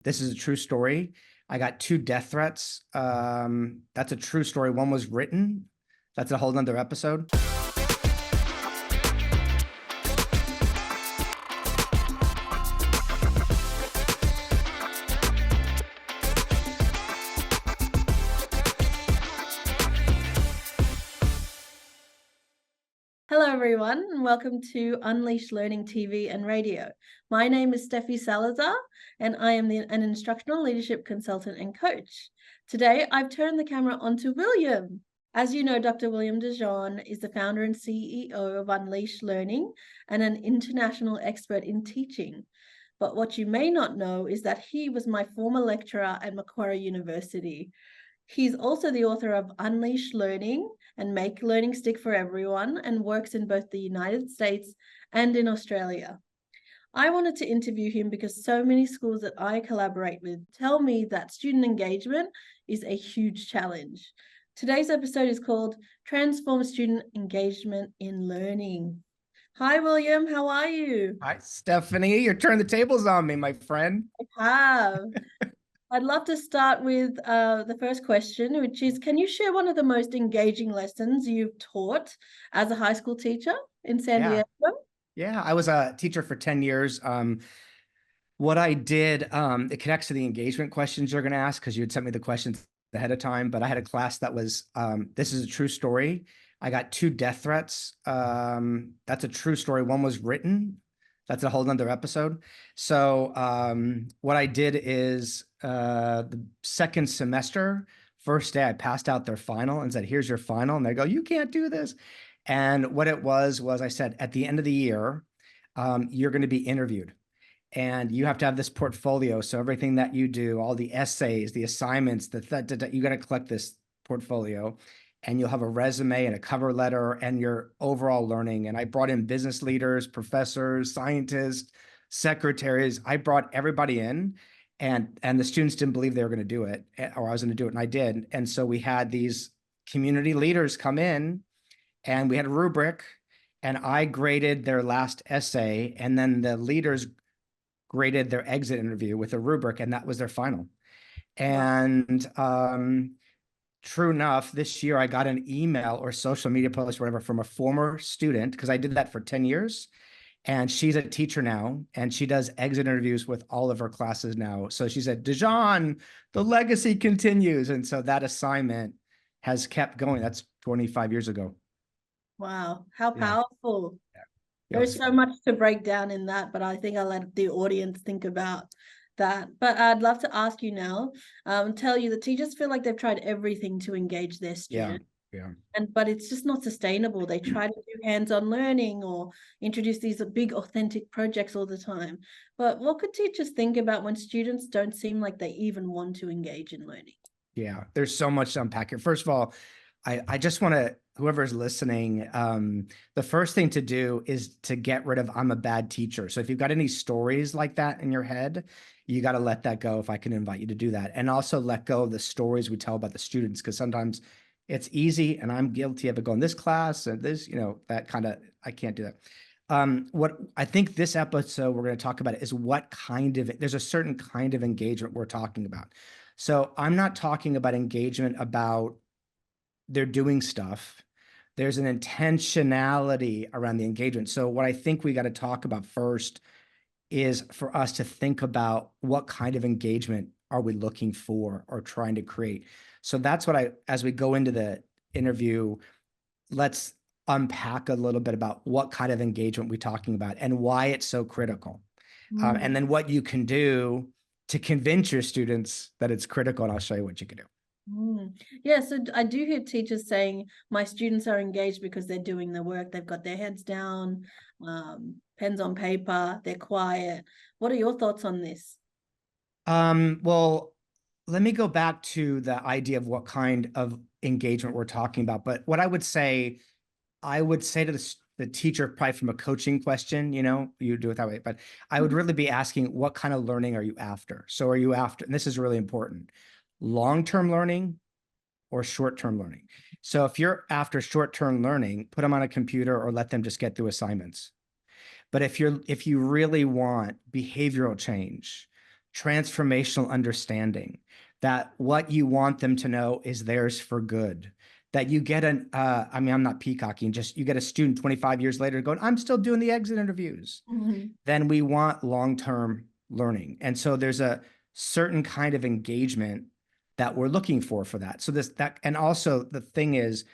This is a true story. I got 2 death threats. That's a true story. One was written. That's a whole nother episode. Hello, everyone, and welcome to Unleash Learning TV and Radio. My name is Steffi Salazar, and I am an instructional leadership consultant and coach. Today, I've turned the camera onto William. As you know, Dr. William DeJean is the founder and CEO of Unleash Learning and an international expert in teaching. But what you may not know is that he was my former lecturer at Macquarie University. He's also the author of Unleash Learning and Make Learning Stick for Everyone, and works in both the United States and in Australia. I wanted to interview him because so many schools that I collaborate with tell me that student engagement is a huge challenge. Today's episode is called Transform Student Engagement in Learning. Hi, William. How are you? Hi, Stephanie. You're turning the tables on me, my friend. I have. I'd love to start with the first question, which is, can you share one of the most engaging lessons you've taught as a high school teacher in San Diego? Yeah, I was a teacher for 10 years. What I did, it connects to the engagement questions you're going to ask because you had sent me the questions ahead of time, but I had a class that was, this is a true story. I got 2 death threats. That's a true story. One was written. That's a whole nother episode. So what I did is the second semester, first day, I passed out their final and said, here's your final. And they go, you can't do this. And what it was I said, at the end of the year, you're going to be interviewed. And you have to have this portfolio. So everything that you do, all the essays, the assignments, you got to collect this portfolio. And you'll have a resume and a cover letter and your overall learning. And I brought in business leaders, professors, scientists, secretaries. I brought everybody in, and the students didn't believe they were going to do it, or I was going to do it, and I did. And so we had these community leaders come in, and we had a rubric, and I graded their last essay, and then the leaders graded their exit interview with a rubric, and that was their final. And true enough, this year I got an email or social media post or whatever from a former student, because I did that for 10 years. And she's a teacher now, and she does exit interviews with all of her classes now. So she said, DeJean, the legacy continues. And so that assignment has kept going. That's 25 years ago. Wow, how powerful. Yeah. There's so much to break down in that, but I think I'll let the audience think about that. But I'd love to ask you now, tell you that teachers feel like they've tried everything to engage their students. But it's just not sustainable. They try to do hands-on learning or introduce these big authentic projects all the time. But what could teachers think about when students don't seem like they even want to engage in learning? Yeah, there's so much to unpack here. First of all, I just want to, whoever's listening, the first thing to do is to get rid of I'm a bad teacher. So if you've got any stories like that in your head, you got to let that go, if I can invite you to do that. And also let go of the stories we tell about the students, because sometimes it's easy, and I'm guilty of it, going this class and this, that kind of, I can't do that. What I think this episode we're going to talk about is what kind of, there's a certain kind of engagement we're talking about. So I'm not talking about engagement about they're doing stuff. There's an intentionality around the engagement. So what I think we got to talk about first is for us to think about what kind of engagement are we looking for or trying to create. So that's what as we go into the interview, let's unpack a little bit about what kind of engagement we're talking about and why it's so critical. And then what you can do to convince your students that it's critical. And I'll show you what you can do. Yeah, so I do hear teachers saying my students are engaged because they're doing the work. They've got their heads down, pens on paper, they're quiet. What are your thoughts on this? Well, let me go back to the idea of what kind of engagement we're talking about. But what I would say to the teacher, probably from a coaching question, you do it that way, but I would really be asking, what kind of learning are you after? So are you after, and this is really important, long-term learning or short-term learning? So if you're after short-term learning, put them on a computer or let them just get through assignments. But if you really want behavioral change, transformational understanding, that what you want them to know is theirs for good, that you get I mean, I'm not peacocking, just you get a student 25 years later going, I'm still doing the exit interviews. Then we want long-term learning. And so there's a certain kind of engagement that we're looking for that. So and also the thing is,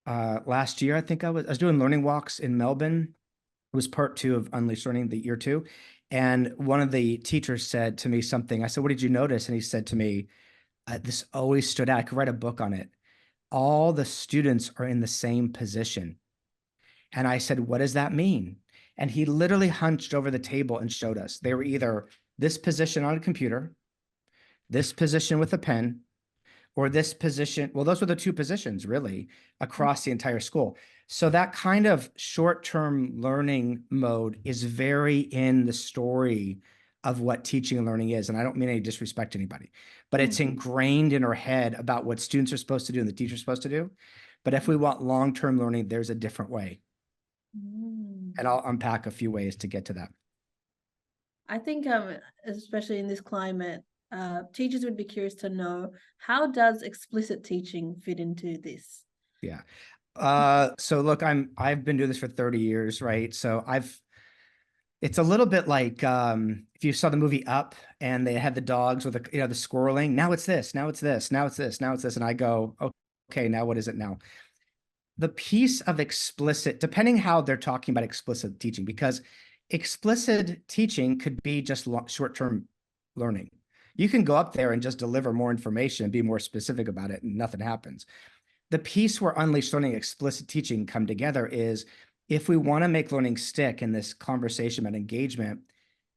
last year, I think I was doing learning walks in Melbourne. It was part 2 of Unleashed Learning, the year 2. And one of the teachers said to me something. I said, what did you notice? And he said to me, this always stood out. I could write a book on it. All the students are in the same position. And I said, what does that mean? And he literally hunched over the table and showed us. They were either this position on a computer, this position with a pen, or this position. Well, those were the 2 positions really across the entire school. So that kind of short-term learning mode is very in the story of what teaching and learning is. And I don't mean any disrespect to anybody, but it's ingrained in our head about what students are supposed to do and the teacher's supposed to do. But if we want long-term learning, there's a different way. And I'll unpack a few ways to get to that. I think, especially in this climate, teachers would be curious to know, how does explicit teaching fit into this? Yeah. So look, I've been doing this for 30 years, right? So it's a little bit like, if you saw the movie Up and they had the dogs with the squirreling, now it's this, now it's this, now it's this, now it's this. And I go, okay, now what is it now? The piece of explicit, depending how they're talking about explicit teaching, because explicit teaching could be just short-term learning. You can go up there and just deliver more information and be more specific about it and nothing happens. The piece where Unleashed Learning, explicit teaching come together is, if we want to make learning stick in this conversation about engagement,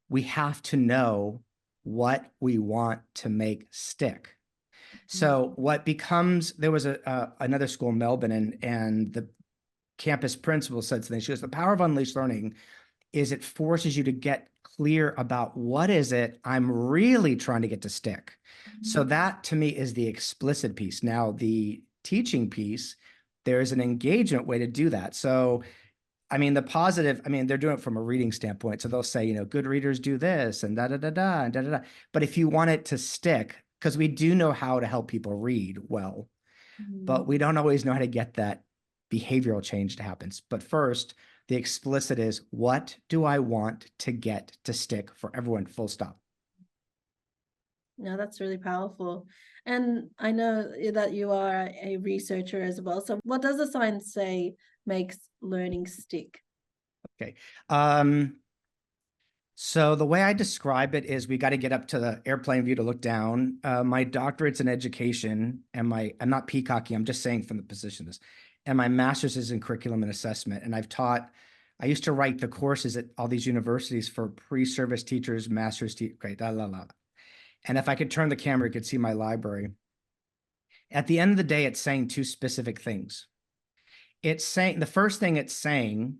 we have to know what we want to make stick. So what becomes, there was another school in Melbourne, and the campus principal said something. She goes, the power of Unleashed Learning is it forces you to get clear about what is it I'm really trying to get to stick. So that to me is the explicit piece. Now the teaching piece, there's an engagement way to do that. So I mean, the positive, I mean, they're doing it from a reading standpoint. So they'll say, good readers do this and da-da-da-da and da-da-da. But if you want it to stick, because we do know how to help people read well, but we don't always know how to get that behavioral change to happen. But first, the explicit is, what do I want to get to stick for everyone, full stop. No, that's really powerful. And I know that you are a researcher as well. So what does the science say makes learning stick? Okay. So the way I describe it is, we got to get up to the airplane view to look down. My doctorate's in education, and I'm not peacocking, I'm just saying from the position this, and my master's is in curriculum and assessment. And I used to write the courses at all these universities for pre-service teachers, master's teachers, great, And if I could turn the camera, you could see my library. At the end of the day, it's saying 2 specific things. It's saying, the first thing it's saying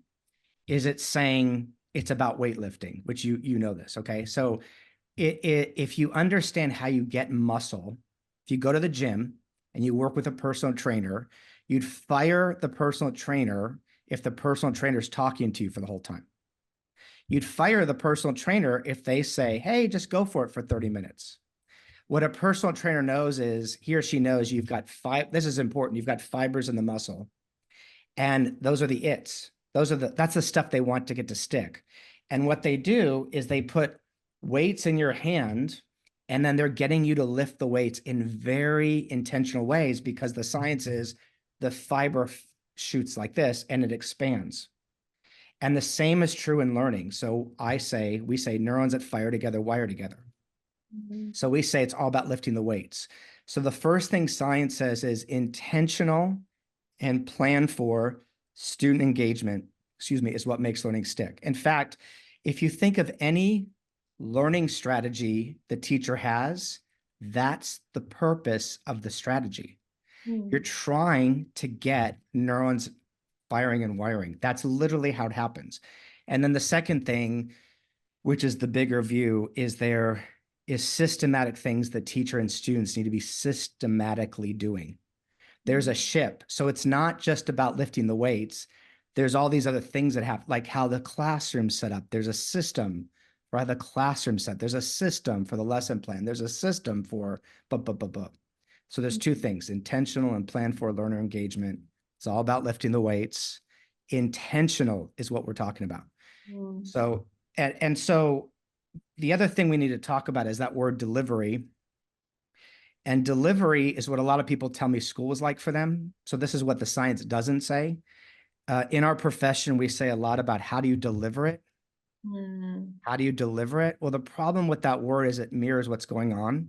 is it's about weightlifting, which you know this, okay? So if you understand how you get muscle, if you go to the gym and you work with a personal trainer, you'd fire the personal trainer if the personal trainer is talking to you for the whole time. You'd fire the personal trainer if they say, hey, just go for it for 30 minutes. What a personal trainer knows is, he or she knows you've got this is important, you've got fibers in the muscle. And those are the its. That's the stuff they want to get to stick. And what they do is they put weights in your hand, and then they're getting you to lift the weights in very intentional ways, because the science is the fiber shoots like this and it expands. And the same is true in learning. So we say neurons that fire together wire together. So we say it's all about lifting the weights. So the first thing science says is intentional and plan for student engagement, is what makes learning stick. In fact, if you think of any learning strategy the teacher has, that's the purpose of the strategy. You're trying to get neurons firing and wiring. That's literally how it happens. And then the second thing, which is the bigger view, is there is systematic things that teacher and students need to be systematically doing. There's a ship. So it's not just about lifting the weights. There's all these other things that happen, like how the classroom's set up. There's a system, or the classroom set. There's a system for the lesson plan. There's a system for blah. So there's two things, intentional and planned for learner engagement. It's all about lifting the weights. Intentional is what we're talking about. Mm. So, and so the other thing we need to talk about is that word delivery. And delivery is what a lot of people tell me school is like for them. So this is what the science doesn't say. In our profession, we say a lot about how do you deliver it? Mm. How do you deliver it? Well, the problem with that word is it mirrors what's going on.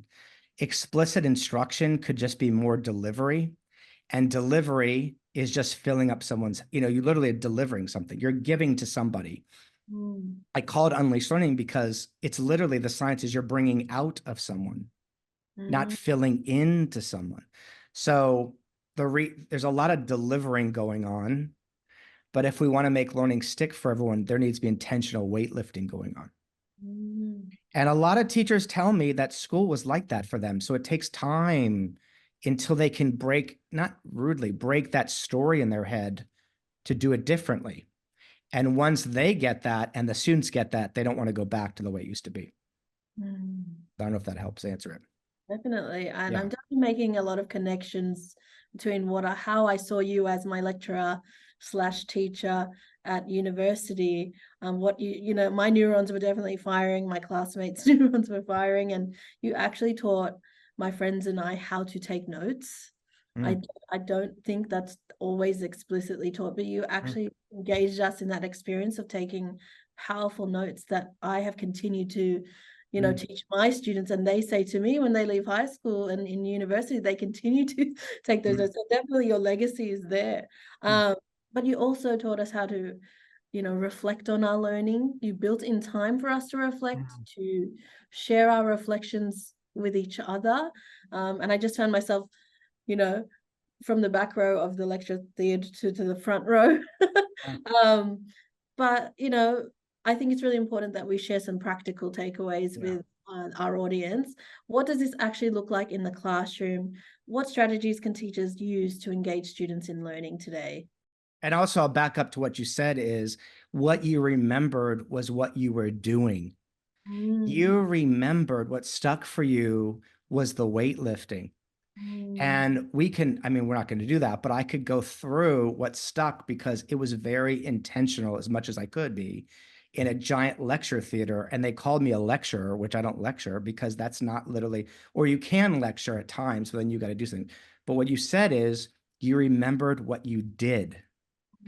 Explicit instruction could just be more delivery. And delivery is just filling up someone's, you literally are delivering something. You're giving to somebody. Mm. I call it unleashed learning because it's literally the science is you're bringing out of someone, not Mm. filling into someone. So there's a lot of delivering going on. But if we want to make learning stick for everyone, there needs to be intentional weightlifting going on. Mm. And a lot of teachers tell me that school was like that for them. So it takes time until they can break, not rudely, break that story in their head to do it differently. And once they get that and the students get that, they don't want to go back to the way it used to be. Mm. I don't know if that helps answer it. Definitely. And Yeah. I'm definitely making a lot of connections between how I saw you as my lecturer slash teacher at university. What my neurons were definitely firing, my classmates' neurons were firing, and you actually taught my friends and I how to take notes. I, Mm. I don't think that's always explicitly taught, but you Mm. actually engaged us in that experience of taking powerful notes that I have continued to Mm. teach my students, and they say to me when they leave high school and in university, they continue to take those Mm. notes. So definitely your legacy is there. Mm. But you also taught us how to, reflect on our learning. You built in time for us to reflect, Mm. to share our reflections with each other. And I just found myself, you know, from the back row of the lecture theatre to the front row. Mm. um, but I think it's really important that we share some practical takeaways Yeah. with our audience. What does this actually look like in the classroom? What strategies can teachers use to engage students in learning today? And also, I'll back up to what you said is what you remembered was what you were doing. Mm. You remembered what stuck for you was the weightlifting. Mm. And I mean, we're not going to do that, but I could go through what stuck because it was very intentional as much as I could be in a giant lecture theater. And they called me a lecturer, which I don't lecture because that's not literally, or you can lecture at times, but then you got to do something. But what you said is you remembered what you did.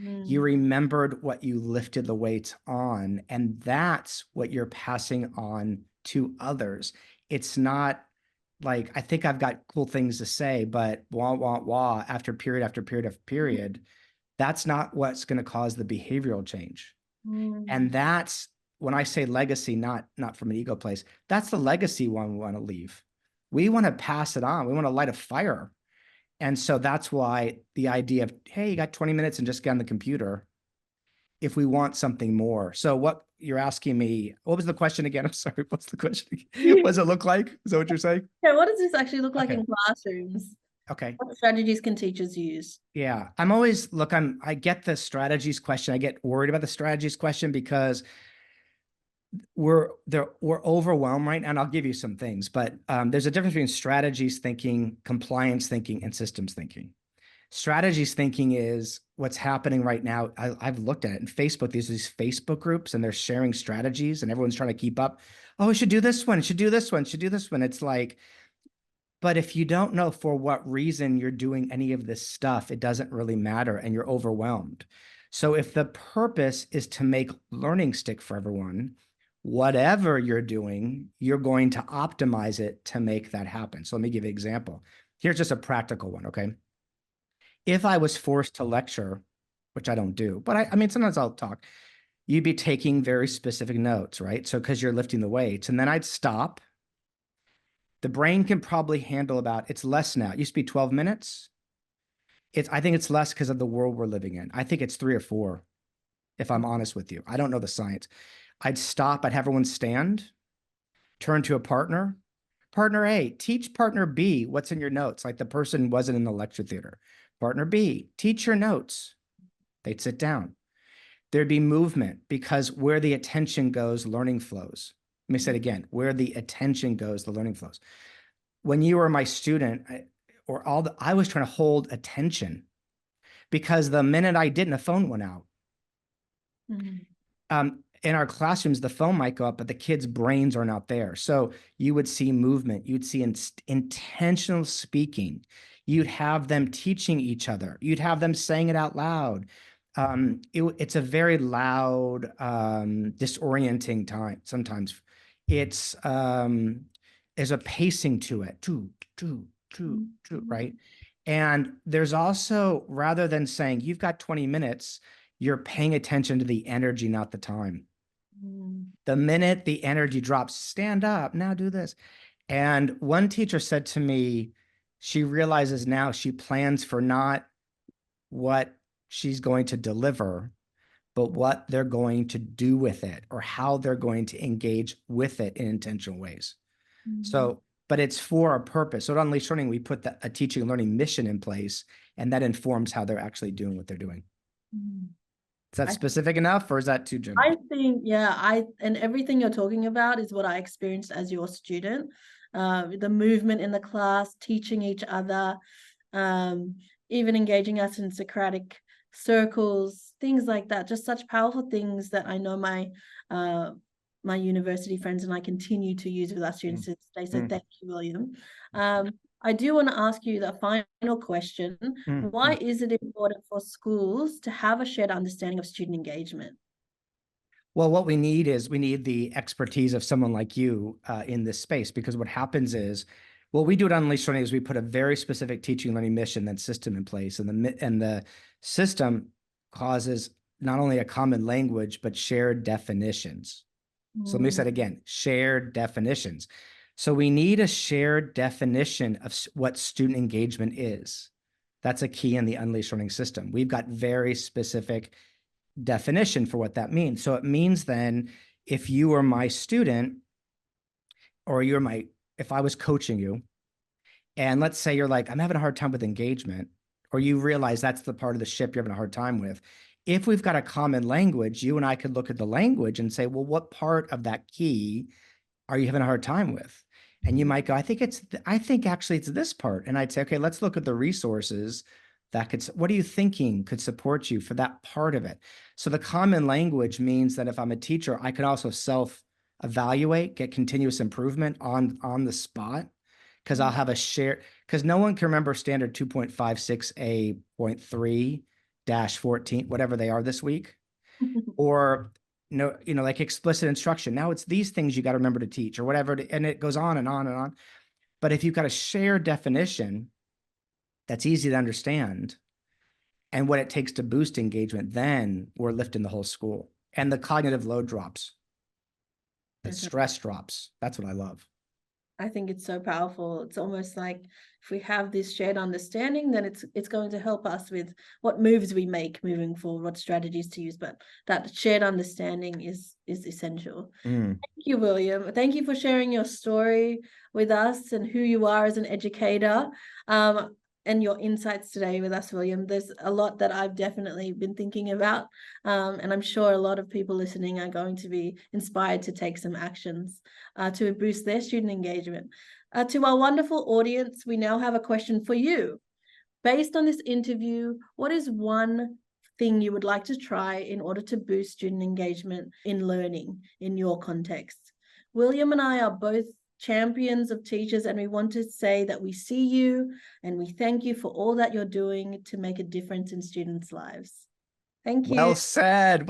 You Mm. remembered what you lifted the weights on, and that's what you're passing on to others. It's not like I think I've got cool things to say, but wah after period after period after period, that's not what's going to cause the behavioral change. Mm. And that's when I say legacy, not from an ego place, that's the legacy one we want to leave. We want to pass it on. We want to light a fire. And so that's why the idea of, hey, you got 20 minutes and just get on the computer if we want something more. So what you're asking me, what was the question again? I'm sorry, what's the question again? What does it look like? Is that what you're saying? Yeah, what does this actually look like Okay. in classrooms? Okay. What strategies can teachers use? Yeah. I get the strategies question. I get worried about the strategies question because we're overwhelmed right now. And I'll give you some things, but there's a difference between strategies thinking, compliance thinking, and systems thinking. Strategies thinking is what's happening right now. I've looked at it in Facebook. There's these Facebook groups and they're sharing strategies and everyone's trying to keep up. Oh, we should do this one, should do this one, should do this one. It's like, but if you don't know for what reason you're doing any of this stuff, it doesn't really matter and you're overwhelmed. So if the purpose is to make learning stick for everyone, whatever you're doing, you're going to optimize it to make that happen. So let me give you an example. Here's just a practical one, okay? If I was forced to lecture, which I don't do, but I mean, sometimes I'll talk, you'd be taking very specific notes, right? So, because you're lifting the weights, and then I'd stop. The brain can probably handle it's less now. It used to be 12 minutes. I think it's less because of the world we're living in. I think it's 3 or 4, if I'm honest with you. I don't know the science. I'd stop, I'd have everyone stand, turn to a partner. Partner A, teach partner B what's in your notes, like the person wasn't in the lecture theater. Partner B, teach your notes. They'd sit down. There'd be movement because where the attention goes, learning flows. Let me say it again, where the attention goes, the learning flows. When you were my student, I was trying to hold attention because the minute I didn't, the phone went out. In our classrooms, the phone might go up, but the kids' brains are not there. So you would see movement, you'd see intentional speaking, you'd have them teaching each other, you'd have them saying it out loud. It's a very loud, disorienting time. Sometimes there's a pacing to it, right? And there's also, rather than saying you've got 20 minutes, you're paying attention to the energy, not the time. The minute the energy drops, stand up, now do this. And one teacher said to me, she realizes now she plans for not what she's going to deliver, but what they're going to do with it or how they're going to engage with it in intentional ways. So, but it's for a purpose. So at Unleashed Learning, we put a teaching and learning mission in place, and that informs how they're actually doing what they're doing. Is that specific enough, or is that too general? I think, yeah, and everything you're talking about is what I experienced as your student. The movement in the class, teaching each other, even engaging us in Socratic circles, things like that. Just such powerful things that I know my university friends and I continue to use with our students today. So thank you, William. I do want to ask you the final question. Why is it important for schools to have a shared understanding of student engagement? Well, what we need is the expertise of someone like you in this space, because what happens is, what we do at Unleashed Learning is we put a very specific teaching learning mission and system in place, and the system causes not only a common language, but shared definitions. So let me say it again, shared definitions. So we need a shared definition of what student engagement is. That's a key in the Unleashed Learning system. We've got very specific definition for what that means. So it means then, if you were my student, or if I was coaching you, and let's say you're like, I'm having a hard time with engagement, or you realize that's the part of the ship you're having a hard time with. If we've got a common language, you and I could look at the language and say, well, what part of that key are you having a hard time with? And you might go, I think actually it's this part. And I'd say, okay, let's look at the resources what are you thinking could support you for that part of it? So the common language means that if I'm a teacher, I can also self-evaluate, get continuous improvement on the spot, because I'll have a share, because no one can remember standard 2.56A.3-14, whatever they are this week, or like explicit instruction. Now it's these things you got to remember to teach, or whatever, and it goes on and on and on. But if you've got a shared definition that's easy to understand, and what it takes to boost engagement, then we're lifting the whole school, and the cognitive load drops, the stress drops. That's what I love. I think it's so powerful. It's almost like if we have this shared understanding, then it's going to help us with what moves we make moving forward, what strategies to use. But that shared understanding is essential. Thank you, William. Thank you for sharing your story with us and who you are as an educator. And your insights today with us, William. There's a lot that I've definitely been thinking about, and I'm sure a lot of people listening are going to be inspired to take some actions to boost their student engagement. To our wonderful audience, we now have a question for you. Based on this interview, what is one thing you would like to try in order to boost student engagement in learning in your context? William and I are both champions of teachers, and we want to say that we see you and we thank you for all that you're doing to make a difference in students' lives. Thank you. Well said,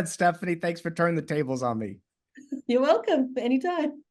Stephanie. Thanks for turning the tables on me. You're welcome, anytime.